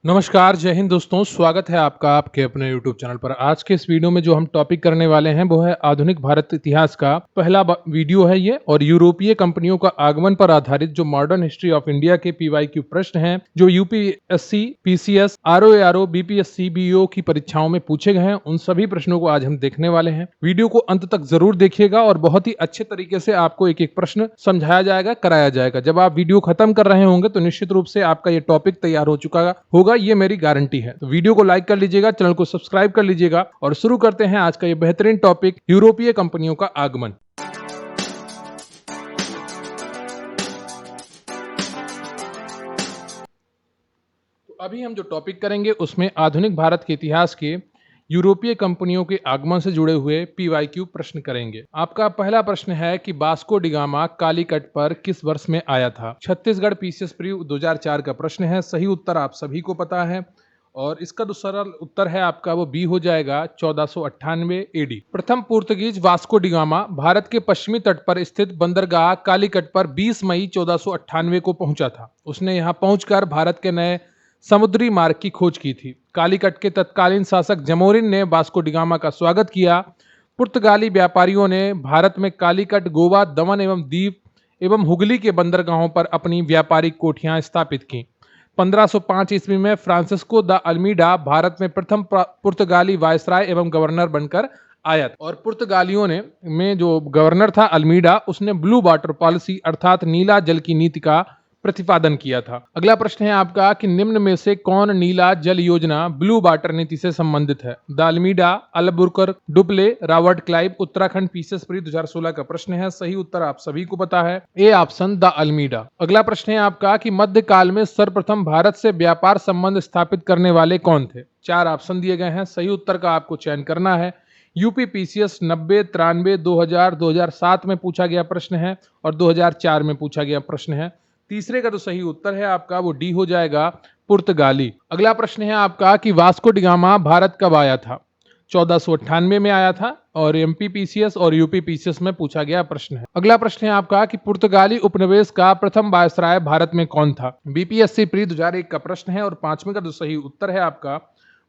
नमस्कार, जय हिंद दोस्तों, स्वागत है आपका आपके अपने YouTube चैनल पर। आज के इस वीडियो में जो हम टॉपिक करने वाले हैं वो है आधुनिक भारत इतिहास का पहला वीडियो है ये, और यूरोपीय कंपनियों का आगमन पर आधारित जो मॉडर्न हिस्ट्री ऑफ इंडिया के PYQ प्रश्न हैं जो UPSC, PCS, ROARO, BPSC, BEO की परीक्षाओं में पूछे गए हैं, उन सभी प्रश्नों को आज हम देखने वाले हैं। वीडियो को अंत तक जरूर देखिएगा और बहुत ही अच्छे तरीके से आपको एक एक प्रश्न समझाया जाएगा, कराया जाएगा। जब आप वीडियो खत्म कर रहे होंगे तो निश्चित रूप से आपका ये टॉपिक तैयार हो चुका होगा, ये मेरी गारंटी है। तो वीडियो को लाइक कर लीजिएगा, चैनल को सब्सक्राइब कर लीजिएगा और शुरू करते हैं आज का ये बेहतरीन टॉपिक, यूरोपीय कंपनियों का आगमन। तो अभी हम जो टॉपिक करेंगे उसमें आधुनिक भारत के इतिहास के यूरोपीय कंपनियों के आगमन से जुड़े हुए PYQ प्रश्न करेंगे। आपका पहला प्रश्न है कि वास्को डी गामा कालीकट पर किस वर्ष में आया था? छत्तीसगढ़ PCS प्री 2004 का प्रश्न है। सही उत्तर आप सभी को पता है और इसका जो सरल उत्तर है आपका वो बी हो जाएगा, 1498 AD। प्रथम Portuguese Vasco D gamma Bharat के पश्चिमी तट पर स्थित बंदरगाह कालीकट पर 20 मई 1498 को पहुंचा था। उसने यहां पहुंचकर भारत के नए समुद्री मार्ग की खोज की थी। कालीकट के तत्कालीन शासक जमोरिन ने वास्को डी गामा का स्वागत किया। पुर्तगाली व्यापारियों ने भारत में कालीकट, गोवा, दमन एवं दीव एवं हुगली के बंदरगाहों पर अपनी व्यापारिक कोठियां स्थापित की। 1505 ईस्वी में फ्रांसिस्को द अल्मीडा भारत में प्रथम पुर्तगाली वायसराय एवं गवर्नर बनकर आया और पुर्तगालियों ने में जो गवर्नर था अल्मीडा, उसने ब्लू वाटर पॉलिसी अर्थात नीला जल की नीति का प्रतिपादन किया था। अगला प्रश्न है आपका कि निम्न में से कौन नीला जल योजना ब्लू वाटर नीति से संबंधित है? The Almeida, Albuquerque, Dupleix, Robert Clive, Uttarakhand PCS pre 2016 का प्रश्न है। सही उत्तर आप सभी को पता है, ए ऑप्शन द अल्मीडा। अगला प्रश्न है आपका कि मध्यकाल में सर्वप्रथम भारत से व्यापार संबंध स्थापित करने वाले कौन थे? 4 ऑप्शन दिए गए हैं, सही उत्तर का आपको चयन करना है। यूपी PCS 90, 93, 2000, 2007 में पूछा गया प्रश्न है और 2004 में पूछा गया प्रश्न है। तीसरे का जो सही उत्तर है आपका वो डी हो जाएगा, पुर्तगाली। अगला प्रश्न है आपका कि वास्को डी गामा भारत कब आया था? 1498 में आया था और MP PCS और UP PCS में पूछा गया प्रश्न है। अगला प्रश्न है आपका कि पुर्तगाली उपनिवेश का प्रथम वायसराय भारत में कौन था? BPSC प्री 2001 का प्रश्न है और पांचवें का जो सही उत्तर है आपका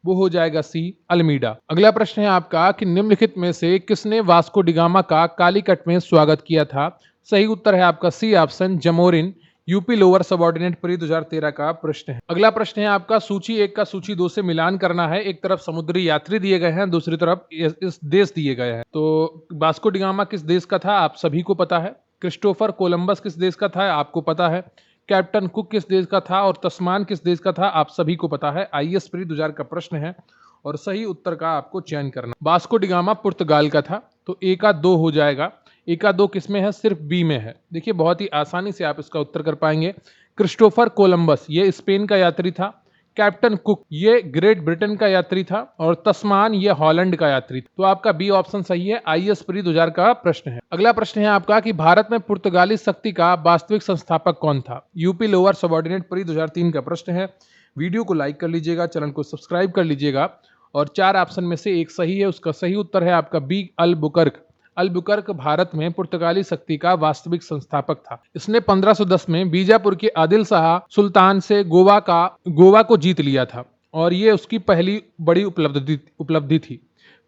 वो हो जाएगा सी, अल्मीडा। अगला प्रश्न है आपका कि निम्नलिखित में से किसने वास्को डी गामा का कालीकट में स्वागत किया था? सही उत्तर है आपका C option, Zamorin. UP lower subordinate pre 2013 का प्रश्न है। अगला प्रश्न है आपका सूची 1 का सूची 2 से मिलान करना है। एक तरफ समुद्री यात्री दिए गए हैं, दूसरी तरफ इस देश दिए गए हैं। तो वास्को डी गामा किस देश का था आप सभी को पता है। क्रिस्टोफर कोलंबस किस देश का था आपको पता है। कैप्टन कुक किस देश का था और तस्मान किस देश का था आप सभी को पता है। IS प्री 2000 का प्रश्न है और सही उत्तर का आपको चयन करना। वास्को डी गामा पुर्तगाल का था, तो ए का 2 हो जाएगा। ए का 2 किसमें है? सिर्फ बी में है। देखिए बहुत ही आसानी से आप इसका उत्तर कर पाएंगे। क्रिस्टोफर कोलंबस ये स्पेन का यात्री था, कैप्टन कुक ये ग्रेट ब्रिटेन का यात्री था और तस्मान ये हॉलैंड का यात्री था। तो आपका बी ऑप्शन सही है। IS प्री 2000 का प्रश्न है। अगला प्रश्न है आपका कि भारत में पुर्तगाली शक्ति का वास्तविक संस्थापक कौन था? यूपी लोअर सबऑर्डिनेट प्री 2003 का प्रश्न है। वीडियो को लाइक कर लीजिएगा, चैनल को सब्सक्राइब कर लीजिएगा और 4 ऑप्शन में से एक सही है। उसका सही उत्तर है आपका बी, अल्बुकर्क। अल्बुकर्क भारत में पुर्तगाली शक्ति का वास्तविक संस्थापक था। इसने 1510 में बीजापुर के आदिल शाह सुल्तान से गोवा को जीत लिया था और ये उसकी पहली बड़ी उपलब्धि थी।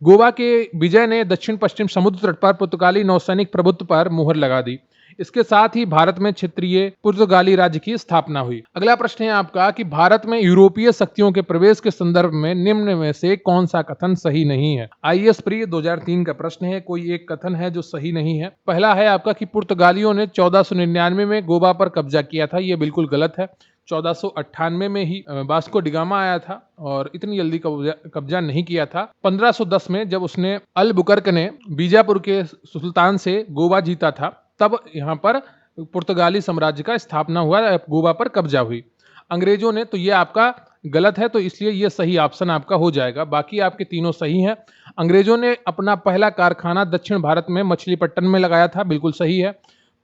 गोवा के विजय ने दक्षिण पश्चिम समुद्र तट पर पुर्तगाली नौसैनिक प्रभुत्व पर मुहर लगा दी। इसके साथ ही भारत में क्षेत्रीय पुर्तगाली राज्य की स्थापना हुई। अगला प्रश्न है आपका कि भारत में यूरोपीय शक्तियों के प्रवेश के संदर्भ में निम्न में से कौन सा कथन सही नहीं है? IS प्री 2003 का प्रश्न है। कोई एक कथन है जो सही नहीं है। पहला है आपका कि पुर्तगालियों ने 1499 में गोवा पर कब्जा किया था। यह बिल्कुल गलत है। 1498 में ही वास्को डी गामा आया था और इतनी जल्दी कब्जा नहीं किया था। 1510 में जब उसने अल्बुकर्क ने बीजापुर के सुल्तान से गोवा जीता था तब यहाँ पर पुर्तगाली साम्राज्य का स्थापना हुआ, गोवा पर कब्जा हुई। अंग्रेजों ने, तो ये आपका गलत है, तो इसलिए ये सही ऑप्शन आपका हो जाएगा। बाकी आपके तीनों सही हैं। अंग्रेजों ने अपना पहला कारखाना दक्षिण भारत में मछलीपट्टन में लगाया था, बिल्कुल सही है।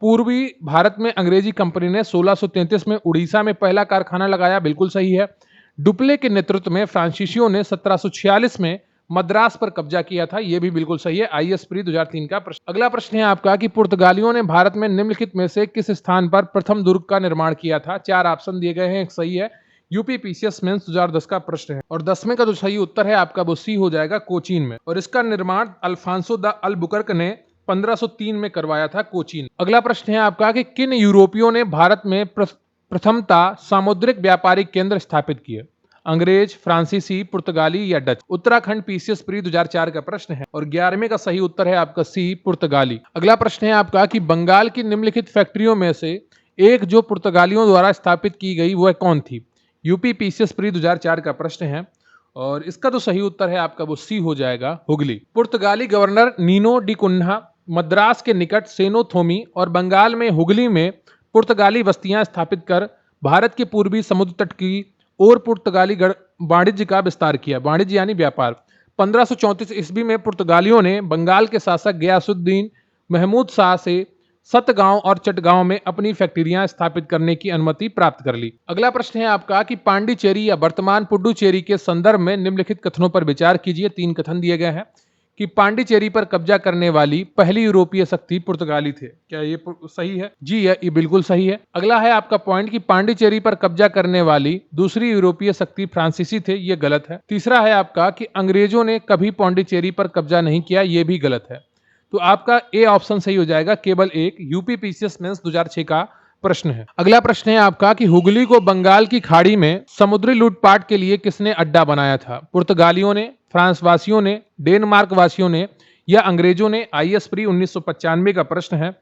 पूर्वी भारत में अंग्रेजी कंपनी ने 1633 में उड़ीसा में पहला कारखाना लगाया, बिल्कुल सही है। डुप्ले के नेतृत्व में फ्रांसीसियों ने 1746 में मद्रास पर कब्जा किया था, यह भी बिल्कुल सही है। IS प्री 2003 का प्रश्न। अगला प्रश्न है आपका कि पुर्तगालियों ने भारत में निम्नलिखित में से किस स्थान पर प्रथम दुर्ग का निर्माण किया था? 4 ऑप्शन दिए गए हैं, एक सही है। यूपीपीसीएस मेंस 2010 का प्रश्न है और 10वें का जो सही उत्तर है आपका वो सी हो जाएगा, कोचीन में। और इसका निर्माण अल्फांसो द अल्बुकर्क ने 1503 में करवाया था, कोचीन। अगला प्रश्न है आपका कि किन यूरोपियों ने भारत में प्रथमता सामुद्रिक व्यापारिक केंद्र स्थापित किए? अंग्रेज, फ्रांसीसी, पुर्तगाली या डच? उत्तराखंड पीसीएस प्री 2004 का प्रश्न है और 11वें का सही उत्तर है आपका सी, पुर्तगाली। अगला प्रश्न है आपका कि बंगाल की निम्नलिखित फैक्ट्रियों में से एक जो पुर्तगालियों द्वारा स्थापित की गई वह कौन थी? यूपी पीसीएस प्री 2004 का प्रश्न है और इसका जो सही उत्तर है आपका वो सी हो जाएगा, हुगली। पुर्तगाली governor Nino de Cunha Madras के निकट सेनोथोमी और बंगाल में हुगली में पुर्तगाली बस्तियां स्थापित कर भारत के पूर्वी समुद्र तट की ओर पुर्तगाली वाणिज्य का विस्तार किया। वाणिज्य यानी व्यापार। 1534 ईस्वी में पुर्तगालियों ने बंगाल के शासक गयासुद्दीन महमूद शाह से सतगांव और चटगांव में अपनी फैक्ट्रियां स्थापित करने की अनुमति प्राप्त कर ली। अगला प्रश्न है आपका कि पांडिचेरी या वर्तमान पुडुचेरी के संदर्भ में निम्नलिखित कथनों पर विचार कीजिए। 3 कथन दिए गए हैं कि पांडिचेरी पर कब्जा करने वाली पहली यूरोपीय शक्ति पुर्तगाली थे। क्या ये सही है? जी, ये बिल्कुल सही है। अगला है आपका पॉइंट कि पांडिचेरी पर कब्जा करने वाली दूसरी यूरोपीय शक्ति फ्रांसीसी थे। ये गलत है। तीसरा है आपका कि अंग्रेजों ने कभी पांडिचेरी पर कब्जा नहीं किया। ये भी गलत है। तो आपका ए ऑप्शन सही हो जाएगा, केवल एक। यूपी पीसीएस मेंस 2006 का प्रश्न है। अगला प्रश्न है आपका कि हुगली को बंगाल की खाड़ी में समुद्री लूटपाट के लिए किसने अड्डा बनाया था? पुर्तगालियों ने, फ्रांस वासियों ने, डेनमार्क वासियों ने या अंग्रेजों ने? आईएस प्री 1995 का प्रश्न है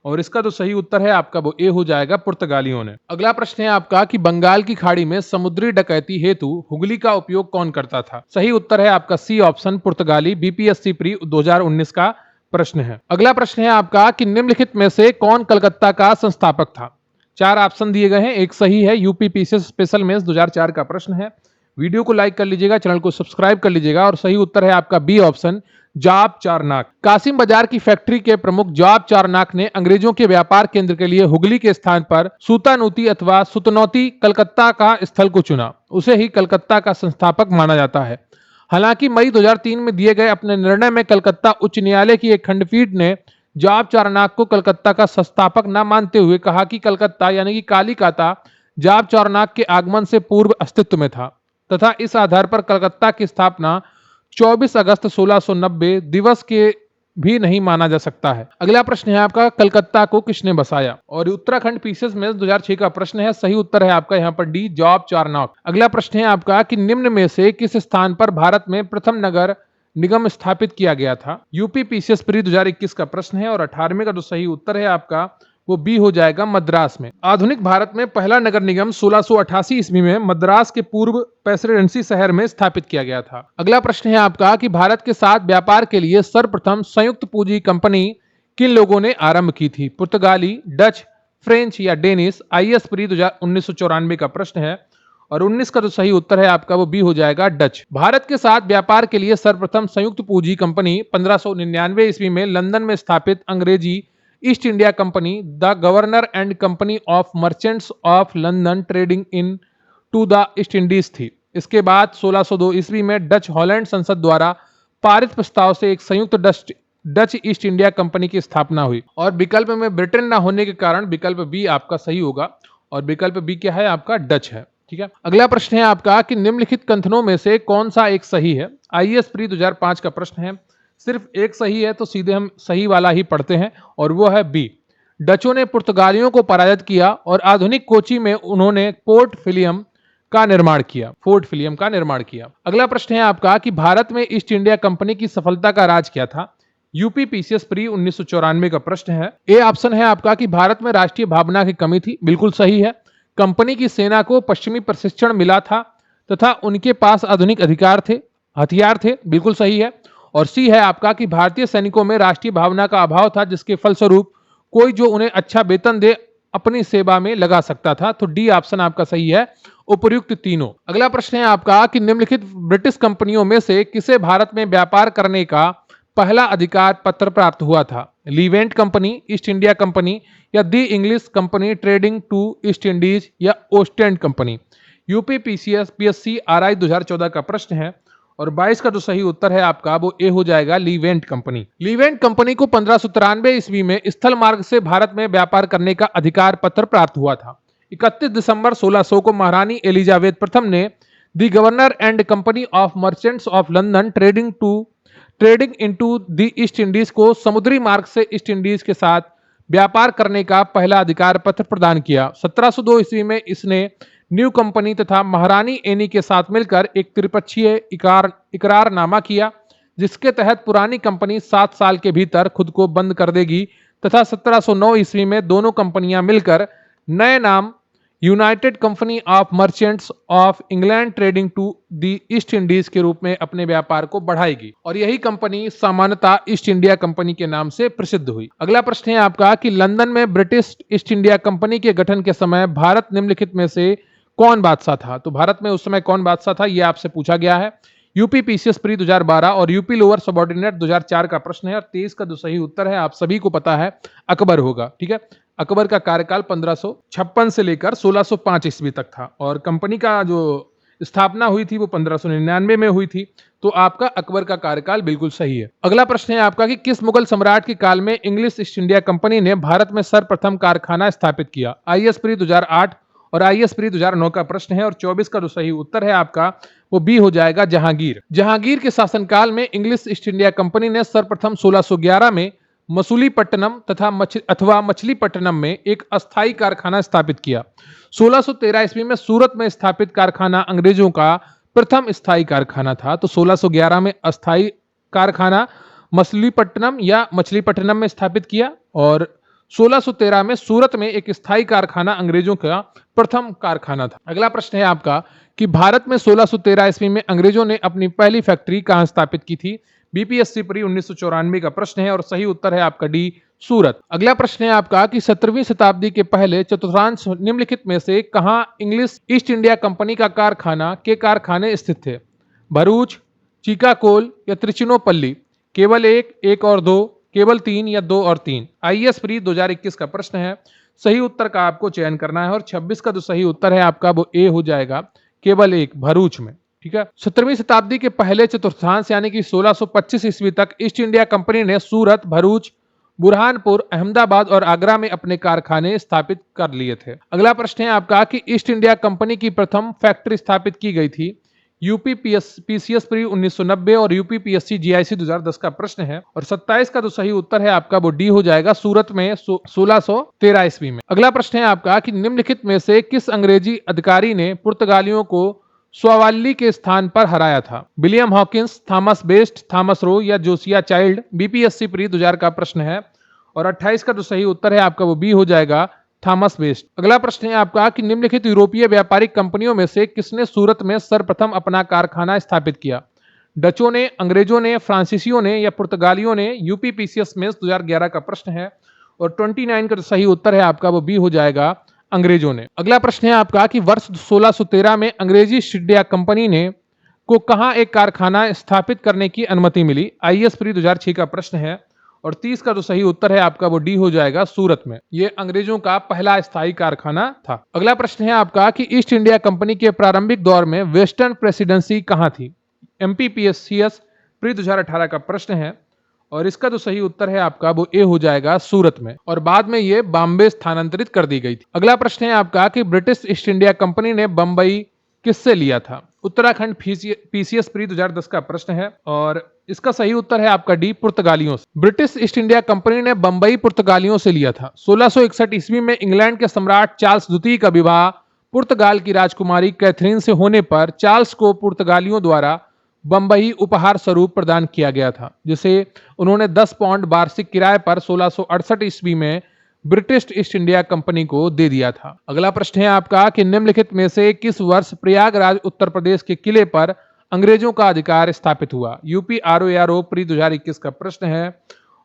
और इसका जो सही उत्तर है आपका वो ए हो जाएगा, पुर्तगालियों ने। अगला प्रश्न है आपका कि बंगाल की खाड़ी में समुद्री डकैती हेतु हुगली का उपयोग कौन करता था? सही उत्तर है आपका सी ऑप्शन, पुर्तगाली। बीपीएससी प्री 2019 का प्रश्न है। अगला प्रश्न है आपका कि निम्नलिखित में से कौन कलकत्ता का संस्थापक था? 4 ऑप्शन दिए गए हैं, एक सही है। यूपी पीसीएस स्पेशल मेंस 2004 का प्रश्न है। वीडियो को लाइक कर लीजिएगा, चैनल को सब्सक्राइब कर लीजिएगा और सही उत्तर है आपका बी ऑप्शन, जाब चारनाक। कासिम बाजार की फैक्ट्री के प्रमुख जाब चारनाक ने अंग्रेजों के व्यापार केंद्र के लिए हुगली के स्थान पर सूतानूती अथवा सुतनौती कलकत्ता का स्थल को चुना। उसे ही कलकत्ता का संस्थापक माना जाता है। हालांकि मई 2003 में दिए गए अपने निर्णय में कलकत्ता उच्च न्यायालय की एक खंडपीठ ने जाब चारनाक को कलकत्ता का संस्थापक न मानते हुए कहा कि कलकत्ता यानी कि कालिकाता जाब चारनाक के आगमन से पूर्व अस्तित्व में था तथा इस आधार पर कलकत्ता की स्थापना 24 अगस्त 1690 दिवस के भी नहीं माना जा सकता है। अगला प्रश्न है आपका, कलकत्ता को किसने बसाया? और उत्तराखंड पीसीएस में 2006 का प्रश्न है। सही उत्तर है आपका यहाँ पर डी, जाब चारनाक। अगला प्रश्न है आपका कि निम्न में से किस स्थान पर भारत में प्रथम नगर निगम स्थापित किया गया था? यूपी पीसीएस प्री 2021 का प्रश्न है और 18वें का जो सही उत्तर है आपका वो बी हो जाएगा, मद्रास में। आधुनिक भारत में पहला नगर निगम 1688 ईस्वी में मद्रास के पूर्व प्रेसिडेंसी शहर में स्थापित किया गया था। अगला प्रश्न है आपका कि भारत के साथ व्यापार के लिए सर्वप्रथम संयुक्त पूंजी कंपनी किन लोगों ने आरंभ की थी? पुर्तगाली, डच, फ्रेंच या डेनिश? आईएस प्री 1994 का प्रश्न है और 19 का जो सही उत्तर है आपका वो बी हो जाएगा, डच। भारत के साथ व्यापार के लिए सर्वप्रथम संयुक्त पूंजी कंपनी 1599 ईस्वी में लंदन में स्थापित अंग्रेजी East India Company the Governor and Company of Merchants of London trading into the East Indies थी। इसके बाद 1602 ईस्वी में डच हॉलैंड संसद द्वारा पारित प्रस्ताव से एक संयुक्त डच ईस्ट इंडिया कंपनी की स्थापना हुई और विकल्प में ब्रिटेन न होने के कारण विकल्प बी आपका सही होगा और विकल्प बी क्या है आपका, डच है। ठीक है। अगला प्रश्न है आपका कि निम्नलिखित कथनों में से कौन सा एक सही है? आईएएस प्री 2005 का प्रश्न है। सिर्फ एक सही है तो सीधे हम सही वाला ही पढ़ते हैं और वो है बी। डचों ने पुर्तगालियों को पराजित किया और आधुनिक कोची में उन्होंने फोर्ट विलियम का निर्माण किया। अगला प्रश्न है आपका कि भारत में ईस्ट इंडिया कंपनी की सफलता का राज क्या था? यूपी पीसीएस प्री 1994 का प्रश्न है। ए ऑप्शन है आपका कि भारत में राष्ट्रीय भावना की कमी थी। बिल्कुल सही है। कंपनी की सेना को पश्चिमी प्रशिक्षण मिला था तथा उनके पास आधुनिक हथियार थे। बिल्कुल सही है। और सी है आपका कि भारतीय सैनिकों में राष्ट्रीय भावना का अभाव था जिसके फलस्वरूप कोई जो उन्हें अच्छा वेतन दे अपनी सेवा में लगा सकता था। तो डी ऑप्शन आपका सही है, उपर्युक्त तीनों। अगला प्रश्न है आपका कि निम्नलिखित ब्रिटिश कंपनियों में से किसे भारत में व्यापार करने का पहला अधिकार पत्र प्राप्त हुआ था? Levant company, East India company या the English company trading to East Indies या Ostend company? UP PCS PSC RI 2014 का प्रश्न है और 22 का जो सही उत्तर है आपका वो ए हो जाएगा, लीवेंट कंपनी। लीवेंट कंपनी को 1593 ईस्वी में स्थल मार्ग से भारत में व्यापार करने का अधिकार पत्र प्राप्त हुआ था। 31 दिसंबर 1600 को महारानी एलिजाबेथ प्रथम ने the Governor and Company of Merchants of London trading into the East Indies को समुद्री मार्ग से ईस्ट इंडीज के साथ व्यापार करने का पहला अधिकार पत्र प्रदान किया। 1702 ईस्वी में इसने न्यू कंपनी तथा महारानी एनी के साथ मिलकर एक त्रिपक्षीय इकरारनामा किया, जिसके तहत पुरानी कंपनी 7 साल के भीतर खुद को बंद कर देगी तथा 1709 ईस्वी में दोनों कंपनियां मिलकर नए नाम United Company of Merchants of England trading to the East Indies के रूप में अपने व्यापार को बढ़ाएगी और यही कंपनी सामान्यतः ईस्ट इंडिया कंपनी के नाम से प्रसिद्ध हुई। अगला प्रश्न है आपका कि लंदन में ब्रिटिश ईस्ट इंडिया कंपनी के गठन के समय भारत निम्नलिखित में से कौन बादशाह था? तो भारत में उस समय कौन बादशाह था, यह आपसे पूछा गया है। यूपी पीसीएस प्री 2012 और यूपी लोअर सबऑर्डिनेट 2004 का प्रश्न है और 23 का जो सही उत्तर है आप सभी को पता है अकबर होगा। ठीक है, अकबर का कार्यकाल 1556 से लेकर 1605 ईस्वी तक था और कंपनी का जो स्थापना हुई थी वो 1599 में हुई थी। तो आपका अकबर का कार्यकाल बिल्कुल सही है। अगला प्रश्न है आपका कि किस मुगल सम्राट के काल में इंग्लिश ईस्ट इंडिया कंपनी ने भारत में सर्वप्रथम कारखाना स्थापित किया? आईएएस प्री 2008 और आईएएस प्री 2009 का प्रश्न है और 24 का जो सही उत्तर है आपका वो बी हो जाएगा, जहांगीर। जहांगीर के शासनकाल में इंग्लिश ईस्ट इंडिया कंपनी ने सर्वप्रथम 1611 में मसूलीपट्टनम अथवा मछलीपट्टनम में एक अस्थायी कारखाना स्थापित किया। 1613 ईस्वी में सूरत में स्थापित कारखाना अंग्रेजों का प्रथम स्थायी कारखाना था। तो 1611 में अस्थायी कारखाना मछलीपट्टनम में स्थापित किया और 1613 में सूरत में एक स्थायी कारखाना अंग्रेजों का प्रथम कारखाना था। अगला प्रश्न है आपका कि भारत में 1613 ईस्वी में अंग्रेजों ने अपनी पहली फैक्ट्री कहां स्थापित की थी? बीपीएससी प्री 1994 का प्रश्न है और सही उत्तर है आपका डी, सूरत। अगला प्रश्न है आपका कि 17वीं शताब्दी के पहले चतुर्थांश निम्नलिखित में से कहां इंग्लिश ईस्ट इंडिया कंपनी का कारखाने स्थित थे? भरूच, चिकाकोल या त्रिचिनोपल्ली? केवल एक और दो, केवल 3 या 2 और 3? आईएएस प्री 2021 का प्रश्न है। सही उत्तर का आपको चयन करना है और 26 का जो सही उत्तर है आपका वो ए हो जाएगा, केवल 1, भरूच में। ठीक है, 17वीं शताब्दी के पहले चतुर्थांश यानी कि 1625 ईस्वी तक ईस्ट इंडिया कंपनी ने सूरत, भरूच, बुरहानपुर, अहमदाबाद और आगरा में अपने कारखाने स्थापित कर लिए थे। अगला प्रश्न है आपका कि ईस्ट इंडिया कंपनी की प्रथम फैक्ट्री स्थापित की गई थी? यूपी पीसीएस प्री 1990 और यूपी पीएससी जीआईसी 2010 का प्रश्न है और 27 का जो सही उत्तर है आपका वो डी हो जाएगा, सूरत में 1613 ईस्वी में। अगला प्रश्न है आपका कि निम्नलिखित में से किस अंग्रेजी अधिकारी ने पुर्तगालियों को स्वावाली के स्थान पर हराया था? William Hawkins, Thomas best, Thomas Roe या जोसिया चाइल्ड? बीपीएससी प्री 2000 का प्रश्न है और 28 का जो सही उत्तर है आपका वो बी हो जाएगा, थॉमस बेस्ट। अगला प्रश्न है आपका कि निम्नलिखित यूरोपीय व्यापारिक कंपनियों में से किसने सूरत में सर्वप्रथम अपना कारखाना स्थापित किया? डचों ने, अंग्रेजों ने, फ्रांसीसियों ने या पुर्तगालियों ने? यूपी पीसीएस में 2011 का प्रश्न है और 29 का जो सही उत्तर है आपका वो बी हो जाएगा, अंग्रेजों ने। अगला प्रश्न है आपका कि वर्ष 1613 में अंग्रेजी ईस्ट इंडिया कंपनी ने को कहां एक कारखाना स्थापित करने की अनुमति मिली? आईएएस प्री 2006 का प्रश्न है और 30 का जो सही उत्तर है आपका वो डी हो जाएगा, सूरत में। ये अंग्रेजों का पहला स्थायी कारखाना था। अगला प्रश्न है आपका कि ईस्ट इंडिया कंपनी के प्रारंभिक दौर में वेस्टर्न प्रेसिडेंसी कहां थी? एमपीपीएससीएस प्री 2018 का प्रश्न है और इसका जो सही उत्तर है आपका वो ए हो जाएगा, सूरत में, और बाद में ये बॉम्बे स्थानांतरित कर दी गई थी। अगला प्रश्न है आपका कि ब्रिटिश ईस्ट इंडिया कंपनी ने बंबई किससे लिया था? उत्तराखंड पीसीएस प्री 2010 का प्रश्न है और इसका सही उत्तर है आपका डी, पुर्तगालियों से। ब्रिटिश ईस्ट इंडिया कंपनी ने बंबई पुर्तगालियों से लिया था। 1661 ईस्वी में इंग्लैंड के सम्राट चार्ल्स द्वितीय का विवाह पुर्तगाल की राजकुमारी कैथरीन से होने पर चार्ल्स को पुर्तगालियों द्वारा बंबई उपहार स्वरूप प्रदान किया गया था, जिसे उन्होंने 10 पाउंड वार्षिक किराए पर 1668 ईस्वी में ब्रिटिश ईस्ट इंडिया कंपनी को दे दिया था। अगला प्रश्न है आपका कि निम्नलिखित में से किस वर्ष प्रयागराज उत्तर प्रदेश के किले पर अंग्रेजों का अधिकार स्थापित हुआ? यूपी आरओ प्री 2021 का प्रश्न है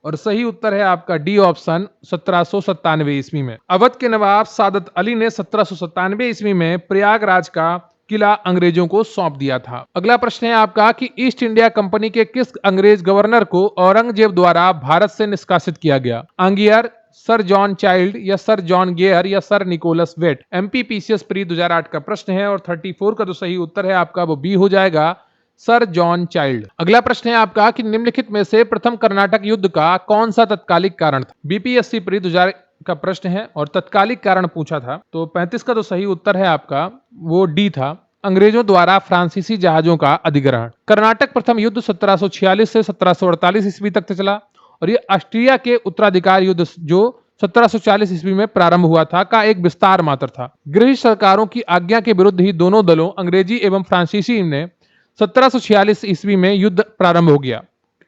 और सही उत्तर है आपका डी ऑप्शन, 1797 ईस्वी में। अवध के नवाब सादत अली ने 1797 ईस्वी में प्रयागराज का किला अंग्रेजों को सौंप दिया था। अगला प्रश्न है आपका कि ईस्ट इंडिया कंपनी के किस अंग्रेज गवर्नर को औरंगजेब द्वारा भारत से निष्कासित किया गया? आंगियर, सर जॉन चाइल्ड या सर जॉन गेयर या Sir Nicholas Waite? MPPSC pre 2008 का प्रश्न है और 34 का जो सही उत्तर है आपका वो बी हो जाएगा, सर जॉन चाइल्ड। अगला प्रश्न है आपका कि निम्नलिखित में से प्रथम कर्नाटक युद्ध का कौन सा तत्कालिक कारण था? बीपीएससी प्री का प्रश्न है और तत्कालिक कारण पूछा था। तो 35 का तो सही उत्तर है आपका वो डी था, अंग्रेजों द्वारा फ्रांसीसी जहाजों का अधिग्रहण। कर्नाटक प्रथम युद्ध 1746 से 1748 ईस्वी तक चला और ये ऑस्ट्रिया के उत्तराधिकार युद्ध जो 1740 ईस्वी में प्रारंभ हुआ था का एक विस्तार मात्र था। गृह सरकारों की आज्ञा के विरुद्ध ही दोनों दलों अंग्रेजी एवं फ्रांसीसी ने 1746 ईस्वी में युद्ध प्रारंभ हो गया।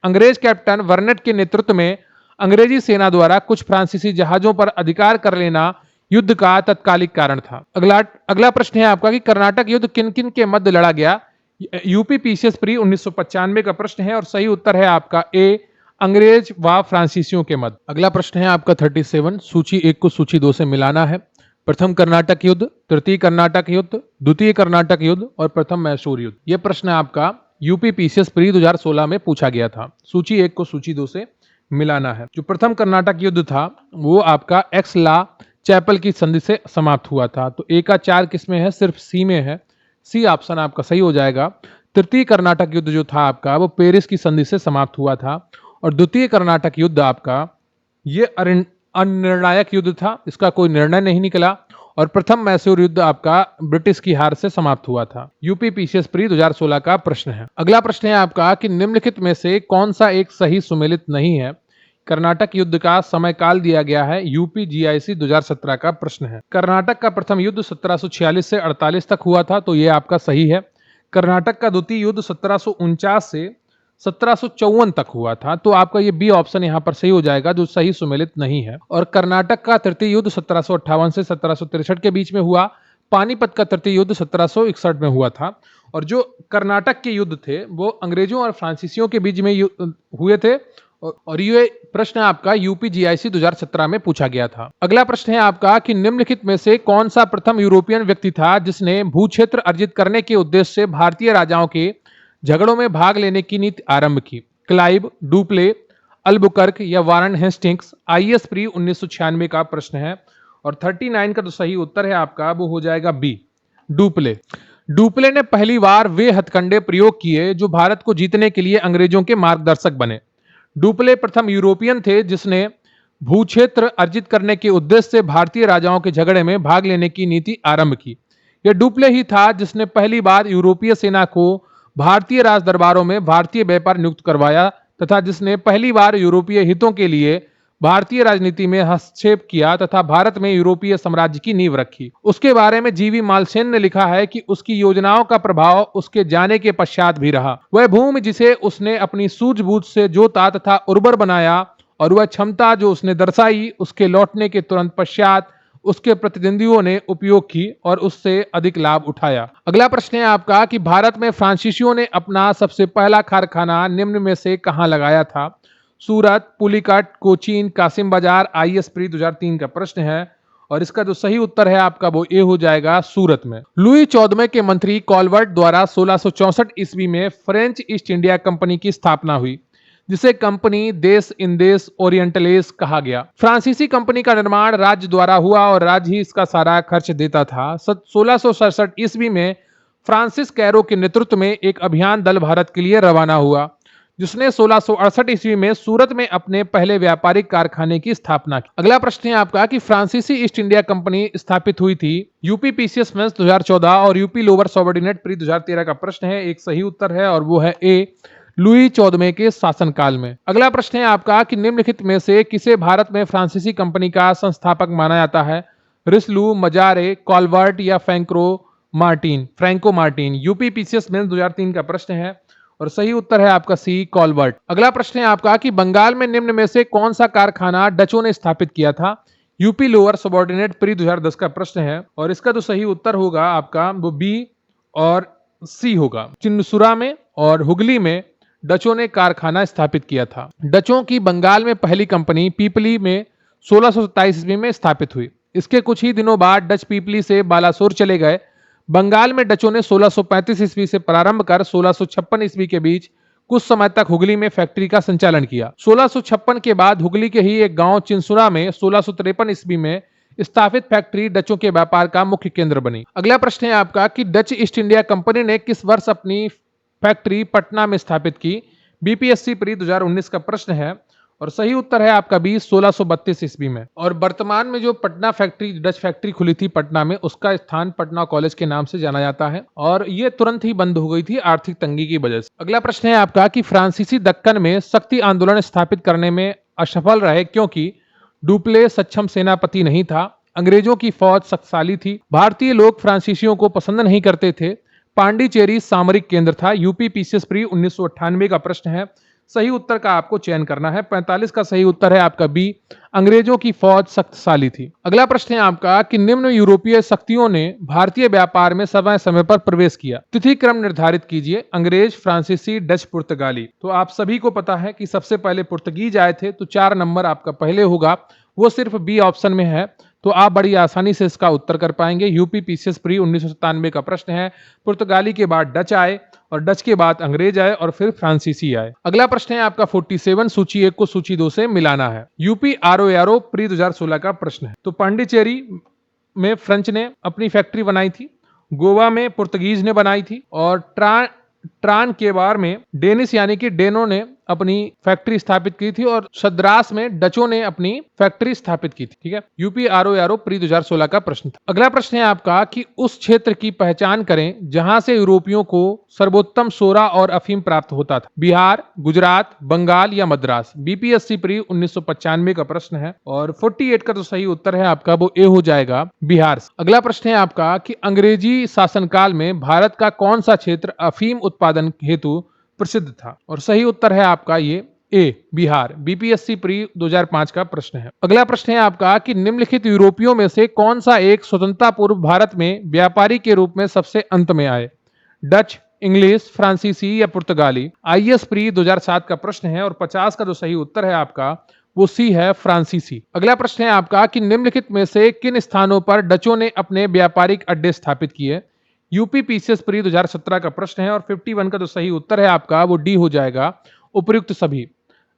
अंग्रेज कैप्टन वर्नेट के नेतृत्व में अंग्रेजी सेना द्वारा कुछ फ्रांसीसी जहाजों पर अधिकार कर लेना युद्ध का तत्कालिक कारण था। अगला प्रश्न है आपका कि कर्नाटक युद्ध किन किन के मध्य लड़ा गया। यूपी पीसीएस प्री 1995 का प्रश्न है और सही उत्तर है आपका ए, अंग्रेज व फ्रांसीसियों के मध्य। अगला प्रश्न है आपका 37, सूची 1 को सूची 2 से मिलाना है। प्रथम कर्नाटक युद्ध, तृतीय कर्नाटक युद्ध, द्वितीय कर्नाटक युद्ध और प्रथम मैसूर युद्ध। यह प्रश्न आपका यूपी पीसीएस प्री 2016 में पूछा गया था। सूची 1 को सूची 2 से मिलाना है। जो प्रथम कर्नाटक युद्ध था वो आपका एक्स ला चैपल की संधि से समाप्त हुआ था। तो ए का 4 किसमें है, सिर्फ सी में है। सी ऑप्शन आपका सही हो जाएगा। तृतीय कर्नाटक युद्ध जो था आपका वो पेरिस की संधि से समाप्त हुआ था और द्वितीय कर्नाटक युद्ध आपका ये अनिर्णायक युद्ध था, इसका कोई निर्णय नहीं निकला और प्रथम मैसूर युद्ध आपका ब्रिटिश की हार से समाप्त हुआ था। यूपी पीसीएस प्री 2016 का प्रश्न है। अगला प्रश्न है आपका कि निम्नलिखित में से कौन सा एक सही सुमेलित नहीं है। कर्नाटक युद्ध का समय काल दिया गया है, यूपी जीआईसी 2017 का प्रश्न है। कर्नाटक का प्रथम युद्ध 1746 से 48 तक हुआ था, तो यह आपका सही है। कर्नाटक का द्वितीय युद्ध 1749 से 1754 तक हुआ था, तो आपका ये बी ऑप्शन यहाँ पर सही हो जाएगा जो सही सुमेलित नहीं है। और कर्नाटक का तृतीय युद्ध 1758 से 1763 के बीच में हुआ। पानीपत का तृतीय युद्ध 1761 में हुआ था और जो कर्नाटक के युद्ध थे वो अंग्रेजों और फ्रांसीसियों के बीच में हुए थे और ये प्रश्न आपका यूपी जीआईसी 2017 में पूछा गया था। अगला प्रश्न है आपका कि निम्नलिखित में से कौन सा प्रथम यूरोपियन व्यक्ति था जिसने भूक्षेत्र अर्जित करने के उद्देश्य से भारतीय राजाओं के झगड़ों में भाग लेने की नीति आरंभ की। क्लाइव, डुप्ले, अल्बुकर्क या वारन हेस्टिंग्स। आईएएस प्री 1996 का प्रश्न है और 39 का तो सही उत्तर है आपका वो हो जाएगा बी, डुप्ले। डुप्ले ने पहली बार वे हथकंडे प्रयोग किए जो भारत को जीतने के लिए अंग्रेजों के मार्गदर्शक बने। डुप्ले प्रथम यूरोपियन थे जिसने भूक्षेत्र अर्जित करने के उद्देश्य से भारतीय राजाओं के झगड़े में भाग लेने की नीति आरंभ की। यह डुप्ले ही था जिसने पहली बार यूरोपीय सेना को भारतीय राज दरबारों में भारतीय व्यापार नियुक्त करवाया तथा जिसने पहली बार यूरोपीय हितों के लिए भारतीय राजनीति में हस्तक्षेप किया तथा भारत में यूरोपीय साम्राज्य की नींव रखी। उसके बारे में जीवी मालसेन ने लिखा है कि उसकी योजनाओं का प्रभाव उसके जाने के पश्चात भी रहा। वह भूमि जिसे उसने अपनी सूझबूझ से जोता तथा उर्वर बनाया और वह क्षमता जो उसने दर्शाई उसके लौटने के तुरंत पश्चात उसके प्रतिद्वंदियों ने उपयोग की और उससे अधिक लाभ उठाया। अगला प्रश्न है आपका कि भारत में फ्रांसीसियों ने अपना सबसे पहला कारखाना निम्न में से कहां लगाया था। सूरत, पुलिकट, कोचीन, कासिम बाजार। आईएएस प्री 2003 का प्रश्न है और इसका जो सही उत्तर है आपका वो ए हो जाएगा, सूरत में। लुई 14वें के मंत्री कॉलवर्ट द्वारा 1664 ईस्वी में फ्रेंच ईस्ट इंडिया कंपनी की स्थापना हुई जिसे कंपनी देश इंदेश ओरिएंटलेस कहा गया। फ्रांसीसी कंपनी का निर्माण राज्य द्वारा हुआ और राज्य ही इसका सारा खर्च देता था। 1667 ईस्वी में फ्रांसिस कैरो के नेतृत्व में एक अभियान दल भारत के लिए रवाना हुआ जिसने 1668 ईस्वी में सूरत में अपने पहले व्यापारिक कारखाने की स्थापना की। अगला प्रश्न है आपका कि फ्रांसीसी ईस्ट इंडिया कंपनी स्थापित हुई थी। यूपी पीसीएस मेंस 2014 और यूपी लोअर सबऑर्डिनेट प्री 2013 का प्रश्न है। एक सही उत्तर है और वो है ए, लुई 14वें के शासनकाल में। अगला प्रश्न है आपका कि निम्नलिखित में से किसे भारत में फ्रांसीसी कंपनी का संस्थापक माना जाता है। रिस्लू, मजारे, कॉलवर्ट या Francois Martin. UP PCS mains 2003 का प्रश्न है और सही उत्तर है आपका सी, कॉलवर्ट। अगला प्रश्न है आपका कि बंगाल में निम्न में से कौन सा कारखाना डचों ने स्थापित किया था। यूपी लोअर सबऑर्डिनेट प्री 2010 का प्रश्न है और इसका जो सही उत्तर होगा आपका वो बी और सी होगा। चिन्नसुरा में और हुगली में डचों ने कारखाना स्थापित किया था। डचों की बंगाल में पहली कंपनी पीपली में 1627 ईस्वी में स्थापित हुई। इसके कुछ ही दिनों बाद डच पीपली से बालासोर चले गए। बंगाल में डचों ने 1635 ईस्वी से प्रारंभ कर 1656 ईस्वी के बीच कुछ समय तक हुगली में फैक्ट्री का संचालन किया। 1656 के बाद हुगली के ही एक गांव चिंसुरा में 1653 ईस्वी में स्थापित फैक्ट्री डचों के व्यापार का मुख्य केंद्र बनी। अगला प्रश्न है आपका कि डच ईस्ट इंडिया कंपनी ने किस वर्ष अपनी फैक्ट्री पटना में स्थापित की। बीपीएससी प्री 2019 का प्रश्न है और सही उत्तर है आपका बी 1632 ईस्वी में। और वर्तमान में जो पटना फैक्ट्री, डच फैक्ट्री खुली थी पटना में, उसका स्थान पटना कॉलेज के नाम से जाना जाता है और ये तुरंत ही बंद हो गई थी आर्थिक तंगी की वजह से। अगला प्रश्न है आपका कि फ्रांसीसी दक्कन में शक्ति आंदोलन स्थापित करने में असफल रहे क्योंकि डुप्ले सक्षम सेनापति नहीं था, अंग्रेजों की फौज शक्तिशाली थी, भारतीय लोग फ्रांसीसियों को पसंद नहीं करते थे, पांडिचेरी सामरिक केंद्र था। यूपी पीसीएस प्री 1998 का प्रश्न है। सही उत्तर का आपको चयन करना है। 45 का सही उत्तर है आपका बी, अंग्रेजों की फौज शक्तिशाली थी। अगला प्रश्न है आपका कि निम्न यूरोपीय शक्तियों ने भारतीय व्यापार में समय समय पर प्रवेश किया, तिथि क्रम निर्धारित कीजिए। अंग्रेज, फ्रांसीसी, डच, पुर्तगाली। तो आप सभी को पता है कि सबसे पहले पुर्तगीज आए थे, तो 4 नंबर आपका पहले होगा, वो सिर्फ बी ऑप्शन में है, तो आप बड़ी आसानी से इसका उत्तर कर पाएंगे। यूपी पीसीएस प्री 1997 का प्रश्न है। पुर्तगाली के बाद डच आए और डच के बाद अंग्रेज आए और फिर फ्रांसीसी आए। अगला प्रश्न है आपका 47, सूची 1 को सूची 2 से मिलाना है। यूपी आरओ प्री 2016 का प्रश्न है। तो पांडिचेरी में फ्रेंच ने अपनी फैक्ट्री बनाई थी, गोवा में पुर्तगीज ने बनाई थी और ट्रान के बार में डेनिस यानी कि डेनो ने अपनी फैक्ट्री स्थापित की थी और सद्रास में डचों ने अपनी फैक्ट्री स्थापित की थी। ठीक है, यूपी आरओ प्री 2016 का प्रश्न था। अगला प्रश्न है आपका कि उस क्षेत्र की पहचान करें जहां से यूरोपियों को सर्वोत्तम सोरा और अफीम प्राप्त होता था। बिहार, गुजरात, बंगाल या मद्रास। बीपीएससी प्री 1995 का प्रश्न है और 48 का जो सही उत्तर है आपका वो ए हो जाएगा, बिहार। अगला प्रश्न है आपका कि अंग्रेजी शासनकाल में भारत का कौन सा क्षेत्र अफीम उत्पादन हेतु प्रसिद्ध था, और सही उत्तर है आपका ये ए, बिहार। बीपीएससी प्री 2005 का प्रश्न है। अगला प्रश्न है आपका कि निम्नलिखित यूरोपियों में से कौन सा एक स्वतंत्रता पूर्व भारत में व्यापारी के रूप में सबसे अंत में आए। डच, इंग्लिश, फ्रांसीसी या पुर्तगाली। आईएस प्री 2007 का प्रश्न है और 50 का जो सही उत्तर है आपका वो सी है, फ्रांसीसी। अगला प्रश्न है आपका कि निम्नलिखित में से किन स्थानों पर डचों ने अपने व्यापारिक अड्डे स्थापित किए। यूपी पीसीएस प्री 2017 का प्रश्न है और 51 का जो सही उत्तर है आपका वो डी हो जाएगा, उपयुक्त सभी।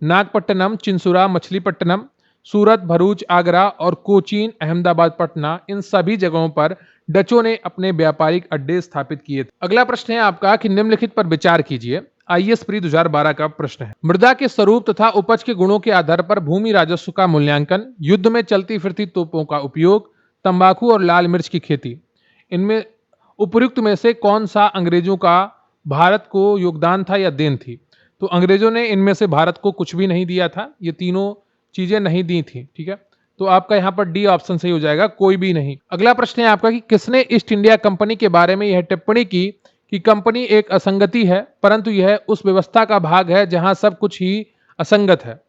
नागपट्टनम, चिंसुरा, मछलीपट्टनम, सूरत, भरूच, आगरा और कोचीन, अहमदाबाद, पटना, इन सभी जगहों पर डचों ने अपने व्यापारिक अड्डे स्थापित किए थे। अगला प्रश्न है आपका कि निम्नलिखित पर विचार कीजिए। आईएएस प्री 2012 का प्रश्न है। मृदा के स्वरूप तथा उपज के गुणों के आधार पर भूमि राजस्व का मूल्यांकन, युद्ध में चलती फिरती तोपों का उपयोग, तंबाकू और लाल मिर्च की खेती, इनमें उपयुक्त में से कौन सा अंग्रेजों का भारत को योगदान था या देन थी। तो अंग्रेजों ने इनमें से भारत को कुछ भी नहीं दिया था, ये तीनों चीजें नहीं दी थी। ठीक है, तो आपका यहां पर डी ऑप्शन सही हो जाएगा, कोई भी नहीं। अगला प्रश्न है आपका कि किसने ईस्ट इंडिया कंपनी के बारे में यह टिप्पणी की कि कंपनी एक असंगति है, परंतु यह उस व्यवस्था का भाग है जहां सब कुछ ही असंगत है।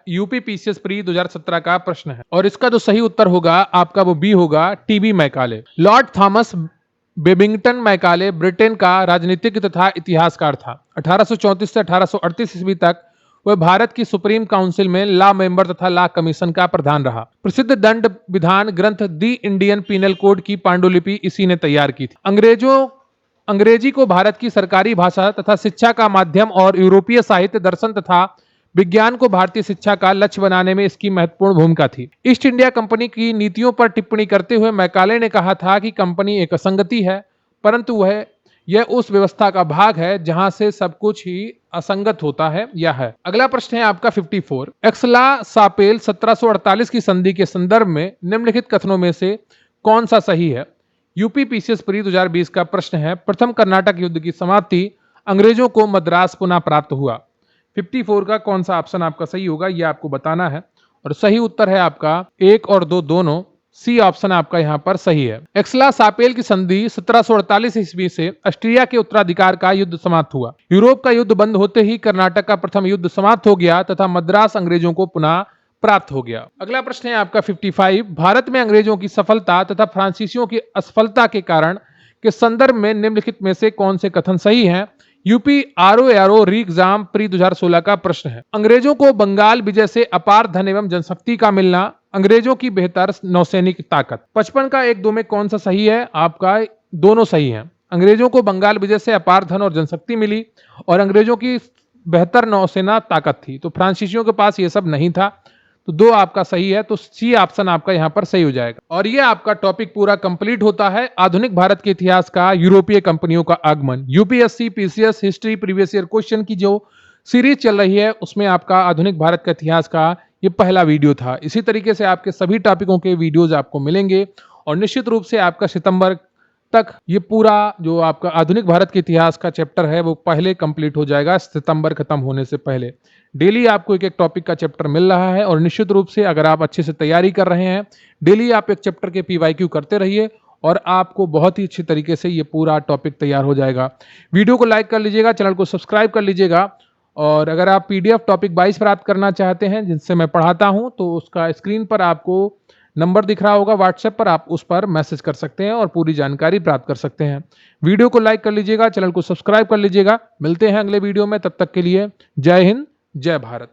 यूपी पीसीएस प्री 2017 का प्रश्न है और इसका जो सही उत्तर होगा आपका वो बी होगा, TB Macaulay. Lord Thomas Babington Macaulay Britain का राजनीतिक तथा इतिहासकार था। 1834 से 1838 ईस्वी तक वह भारत की सुप्रीम काउंसिल में लॉ मेंबर तथा लॉ कमीशन का प्रधान रहा। प्रसिद्ध दंड विधान ग्रंथ दी इंडियन पीनल कोड की पांडुलिपि इसी ने तैयार की थी। अंग्रेजी को भारत की सरकारी भाषा तथा शिक्षा का माध्यम और यूरोपीय साहित्य, दर्शन तथा विज्ञान को भारतीय शिक्षा का लक्ष्य बनाने में इसकी महत्वपूर्ण भूमिका थी। ईस्ट इंडिया कंपनी की नीतियों पर टिप्पणी करते हुए मैकाले ने कहा था कि कंपनी एक असंगति है, परंतु यह उस व्यवस्था का भाग है जहां से सब कुछ ही असंगत होता है या है। अगला प्रश्न है आपका 54। एक्सला सापेल 1748 की संधि के संदर्भ में निम्नलिखित कथनों में से कौन सा सही है। यूपी पीसीएस प्री 2020 का प्रश्न है। प्रथम कर्नाटक युद्ध की समाप्ति, अंग्रेजों को मद्रास पुनः प्राप्त हुआ। 54 का कौन सा ऑप्शन आपका सही होगा यह आपको बताना है और सही उत्तर है आपका 1 और 2 दोनों, सी ऑप्शन आपका यहां पर सही है। एक्सला सापेल की संधि 1748 ईस्वी से ऑस्ट्रिया के उत्तराधिकार का युद्ध समाप्त हुआ। यूरोप का युद्ध बंद होते ही कर्नाटक का प्रथम युद्ध समाप्त हो गया तथा मद्रास अंग्रेजों को पुनः प्राप्त हो गया। अगला प्रश्न है आपका 55। भारत में अंग्रेजों की सफलता तथा फ्रांसीसियों की असफलता के कारण के संदर्भ में निम्नलिखित में से कौन से कथन सही हैं। यूपी आरओ री एग्जाम प्री 2016 का प्रश्न है। अंग्रेजों को बंगाल विजय से अपार धन एवं जनशक्ति का मिलना, अंग्रेजों की बेहतर नौसैनिक ताकत। 55 का 1-2 में कौन सा सही है आपका, दोनों सही हैं। अंग्रेजों को बंगाल विजय से अपार धन और जनशक्ति मिली और अंग्रेजों की बेहतर नौसेना ताकत थी, तो फ्रांसीसियों के पास ये सब नहीं था, तो 2 आपका सही है, तो सी ऑप्शन आपका यहां पर सही हो जाएगा। और ये आपका टॉपिक पूरा कंप्लीट होता है आधुनिक भारत के इतिहास का यूरोपीय कंपनियों का आगमन। UPSC, PCS, history, previous year question की जो सीरीज चल रही है, उसमें आपका आधुनिक भारत का इतिहास का ये पहला वीडियो था। इसी तरीके से आपके सभी टॉपिकों के वीडियोज आपको मिलेंगे और निश्चित रूप से आपका सितंबर तक ये पूरा जो आपका आधुनिक भारत के इतिहास का चैप्टर है वो पहले कंप्लीट हो जाएगा, सितंबर खत्म होने से पहले। डेली आपको एक एक टॉपिक का चैप्टर मिल रहा है और निश्चित रूप से अगर आप अच्छे से तैयारी कर रहे हैं, डेली आप एक चैप्टर के पीवाईक्यू करते रहिए और आपको बहुत ही अच्छी तरीके से ये पूरा टॉपिक तैयार हो जाएगा। वीडियो को लाइक कर लीजिएगा, चैनल को सब्सक्राइब कर लीजिएगा और अगर आप पीडीएफ टॉपिक 22 प्राप्त करना चाहते हैं जिनसे मैं पढ़ाता हूं तो उसका स्क्रीन पर आपको नंबर दिख रहा होगा व्हाट्सएप पर, आप उस पर मैसेज कर सकते हैं और पूरी जानकारी प्राप्त कर सकते हैं। वीडियो को लाइक कर लीजिएगा, चैनल को सब्सक्राइब कर लीजिएगा। मिलते हैं अगले वीडियो में, तब तक के लिए जय हिंद, जय भारत।